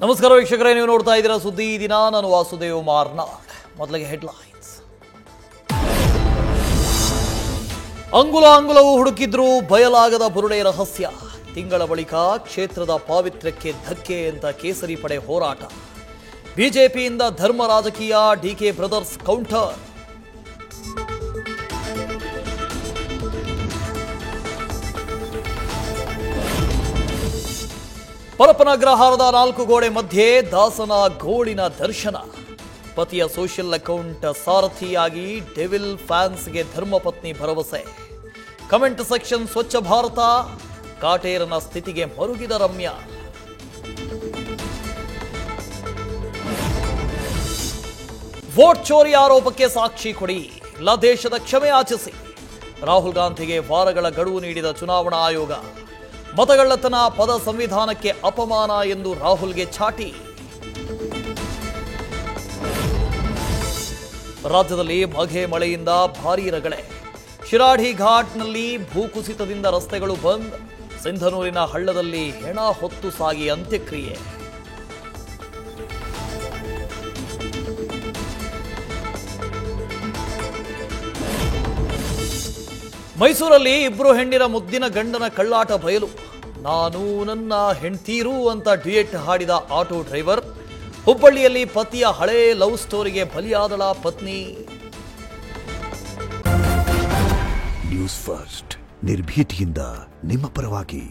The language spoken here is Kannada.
ನಮಸ್ಕಾರ ವೀಕ್ಷಕರೇ, ನೀವು ನೋಡ್ತಾ ಇದ್ದೀರಾ ಸುದ್ದಿ ದಿನ. ನಾನು ವಾಸುದೇವ್ ಮಾರ್ನಾಡ್. ಮೊದಲಿಗೆ ಹೆಡ್ಲೈನ್ಸ್. ಅಂಗುಲವು ಹುಡುಕಿದ್ರೂ ಬಯಲಾಗದ ಬುರುಡೆ ರಹಸ್ಯ. ತಿಂಗಳ ಬಳಿಕ ಕ್ಷೇತ್ರದ ಪಾವಿತ್ರ್ಯಕ್ಕೆ ಧಕ್ಕೆ ಅಂತ ಕೇಸರಿ ಪಡೆ ಹೋರಾಟ. ಬಿಜೆಪಿಯಿಂದ ಧರ್ಮ ರಾಜಕೀಯ, ಡಿಕೆ ಬ್ರದರ್ಸ್ ಕೌಂಟರ್. ಪರಪನಗ್ರಹಾರದ 4 ಗೋಡೆ ಮಧ್ಯೆ ದಾಸನ ಗೋಳಿನ ದರ್ಶನ. ಪತಿಯ ಸೋಷಿಯಲ್ ಅಕೌಂಟ್ ಸಾರಥಿಯಾಗಿ ಡೆವಿಲ್ ಫ್ಯಾನ್ಸ್ಗೆ ಧರ್ಮಪತ್ನಿ ಭರವಸೆ. Comment section Swachh Bharat. ಕಾಟೇರನ ಸ್ಥಿತಿಗೆ ಮರುಗಿದ ರಮ್ಯಾ. ವೋಟ್ ಚೋರಿ ಆರೋಪಕ್ಕೆ ಸಾಕ್ಷಿ ಕೊಡಿ, ಇಲ್ಲ ದೇಶದ ಕ್ಷಮೆ ಯಾಚಿಸಿ. ರಾಹುಲ್ ಗಾಂಧಿಗೆ ವಾರಗಳ ಗಡುವು ನೀಡಿದ ಚುನಾವಣಾ ಆಯೋಗ. ಮತಗಳ್ಳತನ ಪದ ಸಂವಿಧಾನಕ್ಕೆ ಅಪಮಾನ ಎಂದು ರಾಹುಲ್ಗೆ ಛಾಟಿ. ರಾಜ್ಯದಲ್ಲಿ ಮಗೆ ಮಳೆಯಿಂದ ಭಾರೀ ರಗಳೆ. ಶಿರಾಡಿ ಘಾಟ್ನಲ್ಲಿ ಭೂಕುಸಿತದಿಂದ ರಸ್ತೆಗಳು ಬಂದ್. ಸಿಂಧನೂರಿನ ಹಳ್ಳದಲ್ಲಿ ಹೆಣ ಹೊತ್ತು ಸಾಗಿ ಅಂತ್ಯಕ್ರಿಯೆ. ಮೈಸೂರಲ್ಲಿ 2 ಹೆಣ್ಣಿನ ಮುದ್ದಿನ ಗಂಡನ ಕಳ್ಳಾಟ ಬಯಲು. ನಾನು ನನ್ನ ಹೆಂಡ್ತೀರು ಅಂತ ಡ್ಯುಯೆಟ್ ಹಾಡಿದ ಆಟೋ ಡ್ರೈವರ್. ಹುಬ್ಬಳ್ಳಿಯಲ್ಲಿ ಪತಿಯ ಹಳೇ ಲವ್ ಸ್ಟೋರಿಗೆ ಬಲಿಯಾದಳ ಪತ್ನಿ. ನ್ಯೂಸ್ ಫಸ್ಟ್, ನಿರ್ಭೀತಿಯಿಂದ ನಿಮ್ಮ ಪರವಾಗಿ.